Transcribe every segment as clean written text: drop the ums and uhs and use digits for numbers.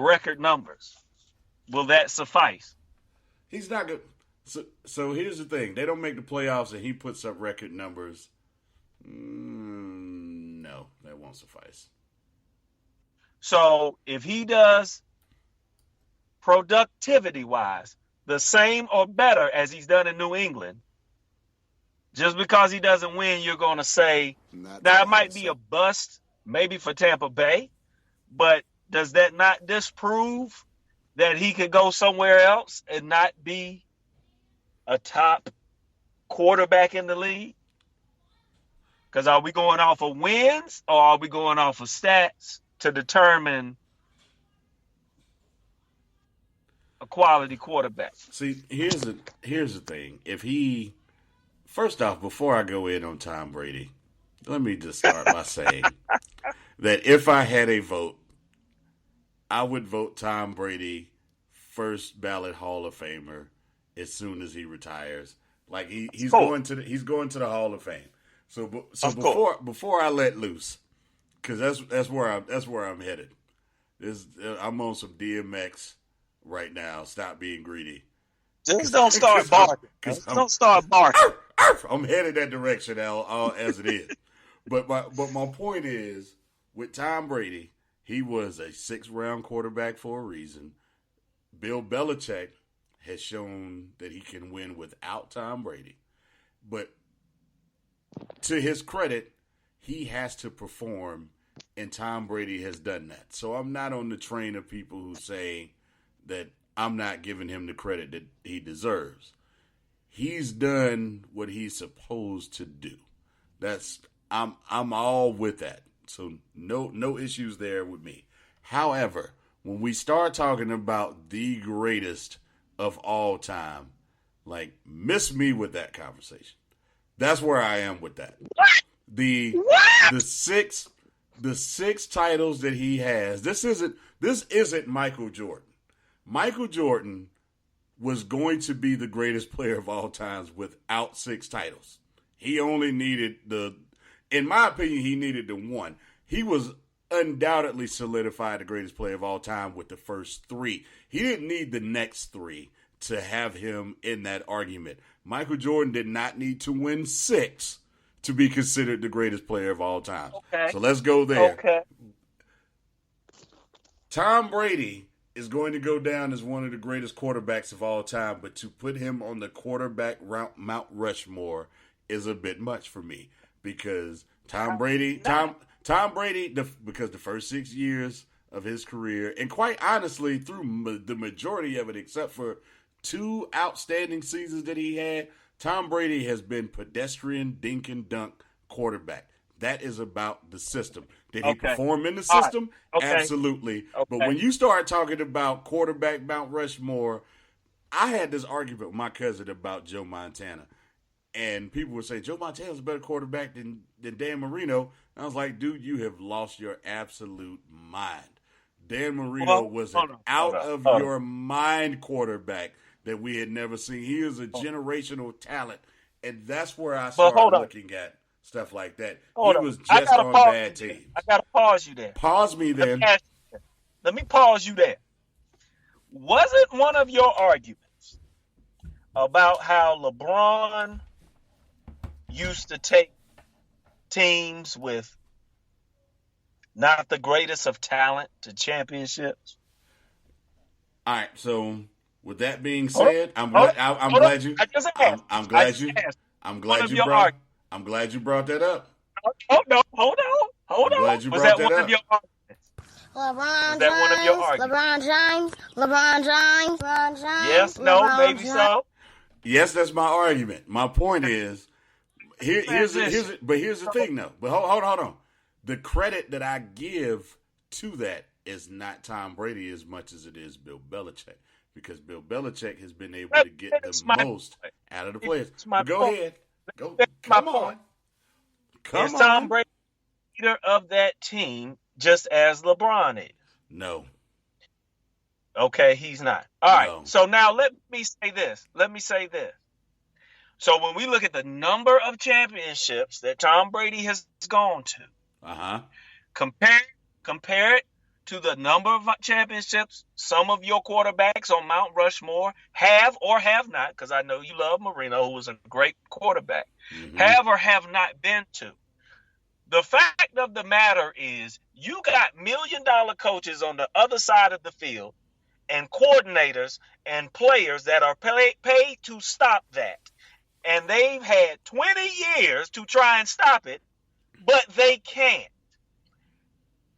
record numbers. Will that suffice? He's not good. So here's the thing: they don't make the playoffs, and he puts up record numbers. No, that won't suffice. So if he does productivity-wise the same or better as he's done in New England, just because he doesn't win, you're going to say, now it might be a bust, maybe for Tampa Bay, but does that not disprove that he could go somewhere else and not be a top quarterback in the league? Because are we going off of wins or are we going off of stats to determine a quality quarterback? See, here's the thing. If he, first off, before I go in on Tom Brady, let me just start by saying that if I had a vote, I would vote Tom Brady first ballot Hall of Famer as soon as he retires. Like he's going to the Hall of Fame. So before I let loose, because that's where I'm headed. I'm on some DMX right now. Stop being greedy. Just don't start barking. Don't start barking. I'm headed that direction as it is. But my point is, with Tom Brady, he was a 6th-round quarterback for a reason. Bill Belichick has shown that he can win without Tom Brady. But to his credit, he has to perform, and Tom Brady has done that. So I'm not on the train of people who say that I'm not giving him the credit that he deserves. He's done what he's supposed to do. I'm all with that. So no issues there with me. However, when we start talking about the greatest of all time, like, miss me with that conversation. That's where I am with that. What? The six titles that he has. This isn't Michael Jordan. Michael Jordan was going to be the greatest player of all times without 6 titles. He only needed in my opinion, he needed the one. He was undoubtedly solidified the greatest player of all time with the first 3. He didn't need the next 3 to have him in that argument. Michael Jordan did not need to win 6 to be considered the greatest player of all time. Okay. So let's go there. Okay. Tom Brady is going to go down as one of the greatest quarterbacks of all time, but to put him on the quarterback Mount Rushmore is a bit much for me, because Tom Brady, because the first 6 years of his career, and quite honestly, through the majority of it, except for 2 outstanding seasons that he had, Tom Brady has been pedestrian dink and dunk quarterback. That is about the system. Did he perform in the system? Right. Okay. Absolutely. Okay. But when you start talking about quarterback Mount Rushmore, I had this argument with my cousin about Joe Montana. And people would say, Joe Montana's a better quarterback than Dan Marino. And I was like, dude, you have lost your absolute mind. Dan Marino was an out-of-your-mind quarterback that we had never seen. He is a generational talent. And that's where I started looking at stuff like that. He was just on bad teams. I got to pause you there. Pause me then. Let me pause you there. Wasn't one of your arguments about how LeBron used to take teams with not the greatest of talent to championships? All right, so with that being said, I'm glad you brought that up. Hold on. I'm glad you Was brought that that one up. of your arguments? LeBron James. Yes, no, maybe so. Yes, that's my argument. My point is, here's the thing though. But hold on. The credit that I give to that is not Tom Brady as much as it is Bill Belichick, because Bill Belichick has been able to get the most out of the players. Go ahead. Come on. Is Tom Brady leader of that team just as LeBron is? No. Okay, he's not. All right. No. So now let me say this. So when we look at the number of championships that Tom Brady has gone to, compare it to the number of championships some of your quarterbacks on Mount Rushmore have or have not, because I know you love Marino, who was a great quarterback, have or have not been to. The fact of the matter is you got $1 million coaches on the other side of the field and coordinators and players that are paid to stop that. And they've had 20 years to try and stop it, but they can't.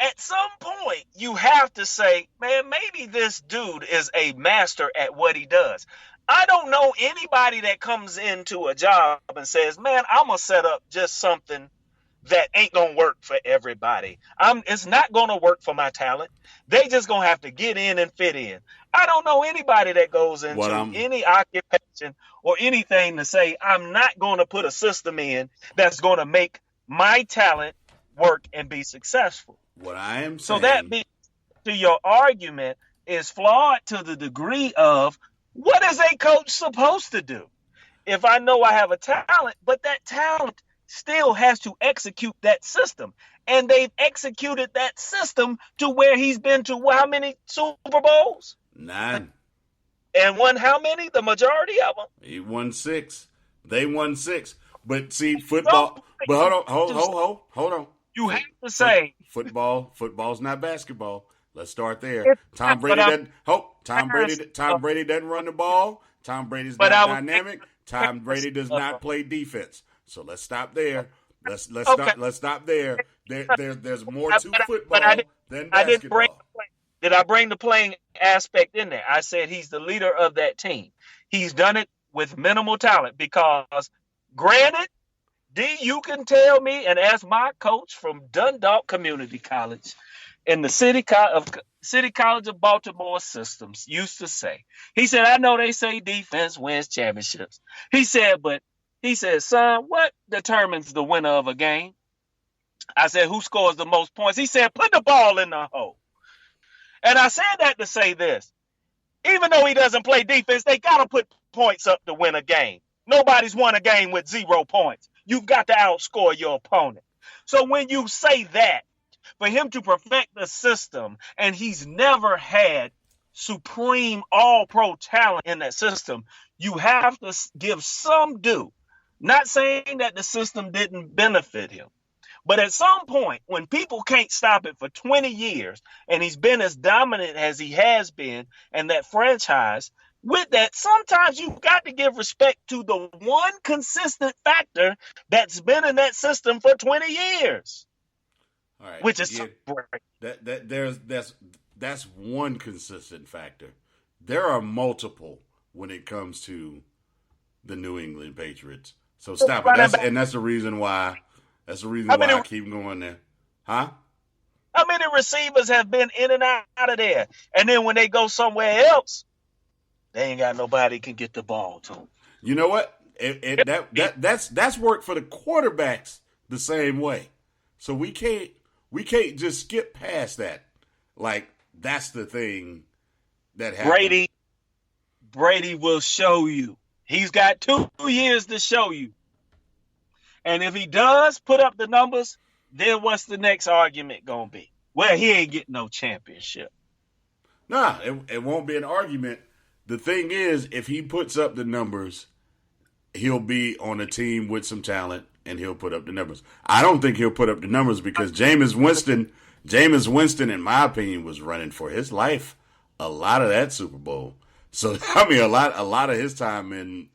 At some point, you have to say, man, maybe this dude is a master at what he does. I don't know anybody that comes into a job and says, man, I'm going to set up just something that ain't going to work for everybody. It's not going to work for my talent. They just going to have to get in and fit in. I don't know anybody that goes into any occupation or anything to say, I'm not going to put a system in that's going to make my talent work and be successful. What I am saying. So that means to your argument is flawed to the degree of what is a coach supposed to do? If I know I have a talent, but that talent still has to execute that system. And they've executed that system to where he's been to how many Super Bowls? 9. And won how many? The majority of them? He won 6. They won 6. But see, football. But hold on. You have to say football's not basketball. Let's start there. Tom Brady doesn't run the ball. Tom Brady's not dynamic. Tom Brady does not play defense. So let's stop there. Let's stop there. There's more to football than basketball. Did I bring the playing aspect in there? I said he's the leader of that team. He's done it with minimal talent because, granted, you can tell me and ask my coach from Dundalk Community College in the City College of Baltimore systems used to say, he said, I know they say defense wins championships. He said, son, what determines the winner of a game? I said, who scores the most points? He said, put the ball in the hole. And I said that to say this. Even though he doesn't play defense, they got to put points up to win a game. Nobody's won a game with 0 points. You've got to outscore your opponent. So when you say that, for him to perfect the system, and he's never had supreme all-pro talent in that system, you have to give some due. Not saying that the system didn't benefit him. But at some point, when people can't stop it for 20 years, and he's been as dominant as he has been, and that franchise, with that, sometimes you've got to give respect to the one consistent factor that's been in that system for 20 years. All right, which is that's one consistent factor. There are multiple when it comes to the New England Patriots. So stop it. That's the reason why. That's the reason why I keep going there. Huh? How many receivers have been in and out of there? And then when they go somewhere else, they ain't got nobody can get the ball to them. You know what? That's worked for the quarterbacks the same way. So we can't just skip past that. Like, that's the thing that happened. Brady will show you. He's got 2 years to show you. And if he does put up the numbers, then what's the next argument going to be? Well, he ain't getting no championship. Nah, it won't be an argument. The thing is, if he puts up the numbers, he'll be on a team with some talent, and he'll put up the numbers. I don't think he'll put up the numbers because Jameis Winston, in my opinion, was running for his life a lot of that Super Bowl. So I mean, a lot of his time in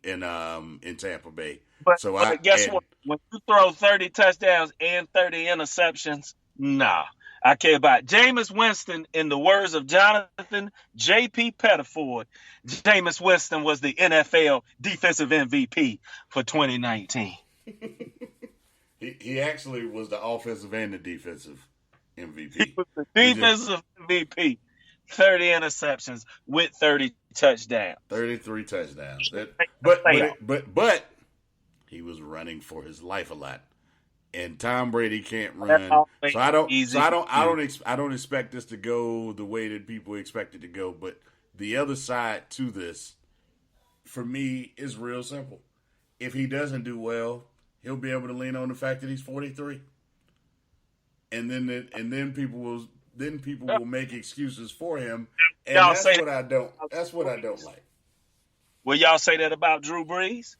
Tampa Bay. But guess what? When you throw 30 touchdowns and 30 interceptions, nah. I care about Jameis Winston. In the words of Jonathan J.P. Pettiford, Jameis Winston was the NFL defensive MVP for 2019. He actually was the offensive and the defensive MVP. He was the defensive MVP. 30 interceptions with 30 touchdowns. 33 touchdowns. But he was running for his life a lot. And Tom Brady can't run. So I don't expect this to go the way that people expect it to go. But the other side to this, for me, is real simple. If he doesn't do well, he'll be able to lean on the fact that he's 43. And then people will then people will make excuses for him, and Y'all that's say what I don't. That's what I don't like. Will y'all say that about Drew Brees?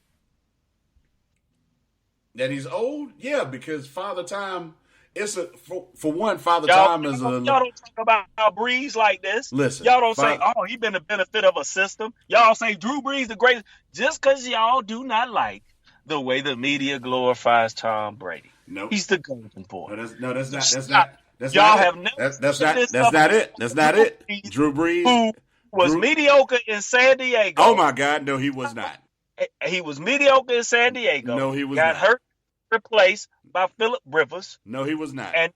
That he's old, yeah, because Father Time. It's a for one. Father Y'all, Time is a y'all don't talk about Brees like this. listen. Y'all don't say, "Oh, he been the benefit of a system." Y'all say Drew Brees the greatest, just because y'all do not like the way the media glorifies Tom Brady. Nope. He's the golden boy. That's not. That's y'all not have it. never That's said not. this That's not it. That's not it. Drew Brees, who was mediocre in San Diego. Oh my God, no, he was not. He was mediocre in San Diego. No, he was got not. hurt, replaced by Phillip Rivers. No, he was not. And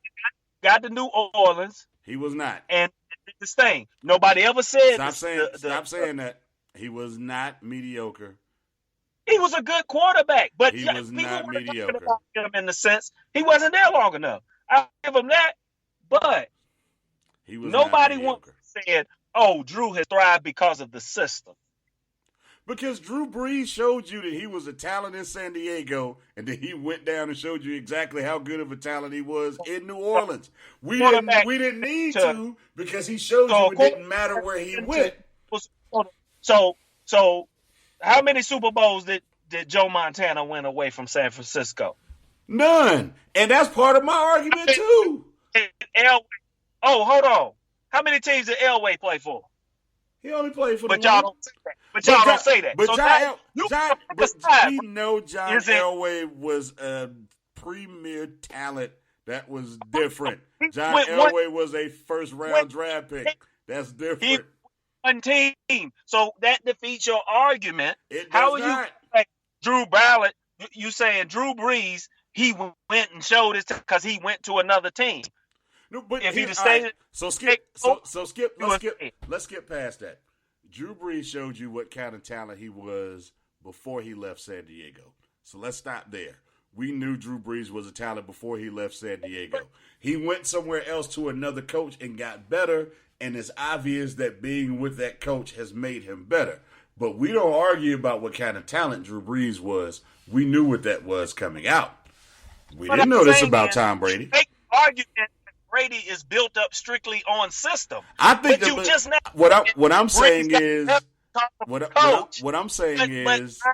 got to New Orleans. He was not. And this thing, nobody ever said. Stop saying that. He was not mediocre. He was a good quarterback, but he was not mediocre. About him in the sense he wasn't there long enough. I'll give him that, but he was nobody once said, "Oh, Drew has thrived because of the system." Because Drew Brees showed you that he was a talent in San Diego, and then he went down and showed you exactly how good of a talent he was in New Orleans. We didn't need to because he showed you it didn't matter where he went. So how many Super Bowls did Joe Montana win away from San Francisco? None. And that's part of my argument too. Oh, hold on. How many teams did Elway play for? He only played for the y'all don't say that. But y'all don't say that. We know John Elway was a premier talent that was different. John Elway was a first-round draft pick. That's different. One team. So that defeats your argument. How are you Drew Ballard? You saying Drew Brees, he went and showed his because he went to another team. No, but if he'd stayed, let's skip past that. Drew Brees showed you what kind of talent he was before he left San Diego. So let's stop there. We knew Drew Brees was a talent before he left San Diego. He went somewhere else to another coach and got better, and it's obvious that being with that coach has made him better. But we don't argue about what kind of talent Drew Brees was. We knew what that was coming out. We didn't know this about Tom Brady. Argument Brady is built up strictly on system. I think what I'm saying is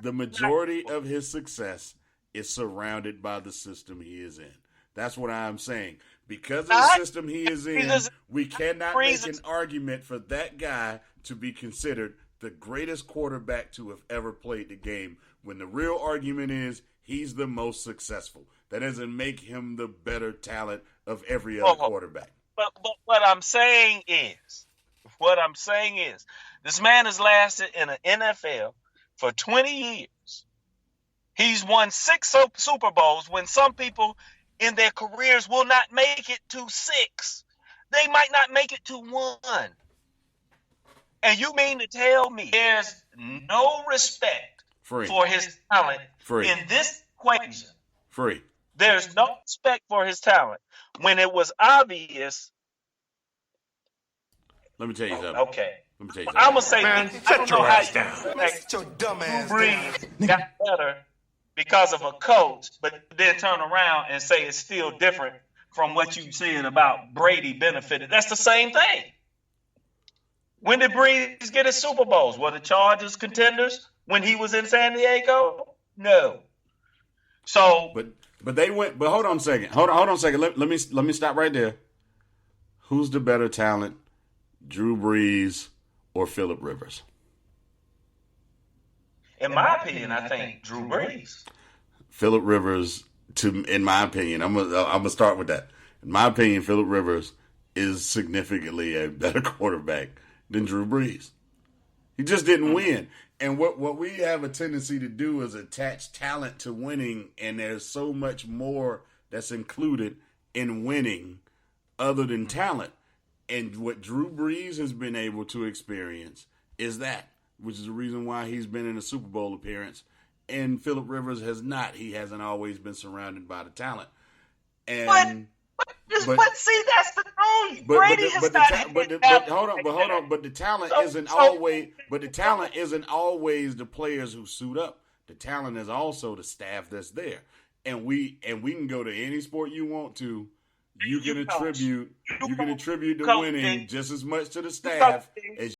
the majority of his success is surrounded by the system he is in. That's what I'm saying. Because of the system he is in, we cannot make an argument for that guy to be considered the greatest quarterback to have ever played the game, when the real argument is he's the most successful. That doesn't make him the better talent of every other quarterback. But what I'm saying is, this man has lasted in the NFL for 20 years. He's won 6 Super Bowls when some people in their careers will not make it to 6. They might not make it to 1. And you mean to tell me there's no respect for his talent in this equation? There's no respect for his talent when it was obvious. Let me tell you something. Okay. Let me tell you something. I'm going to say, man, I don't know how you sit your dumb ass Brees got better because of a coach, but then turn around and say it's still different from what you said about Brady benefited. That's the same thing. When did Brees get his Super Bowls? Were the Chargers contenders when he was in San Diego? No. So, but they went. But hold on a second. Hold on a second. Let me stop right there. Who's the better talent, Drew Brees or Phillip Rivers? In my opinion, I think Drew Brees. Phillip Rivers, in my opinion, I'm gonna start with that. In my opinion, Phillip Rivers is significantly a better quarterback than Drew Brees. He just didn't win. And what we have a tendency to do is attach talent to winning, and there's so much more that's included in winning other than talent. And what Drew Brees has been able to experience is that, which is the reason why he's been in a Super Bowl appearance, and Phillip Rivers has not. He hasn't always been surrounded by the talent. And but see, that's the thing. Brady has not. But hold on. But the talent isn't always. But the talent isn't always the players who suit up. The talent is also the staff that's there. And we can go to any sport you want to. you can attribute the coach winning G. just as much to the You coach staff G. as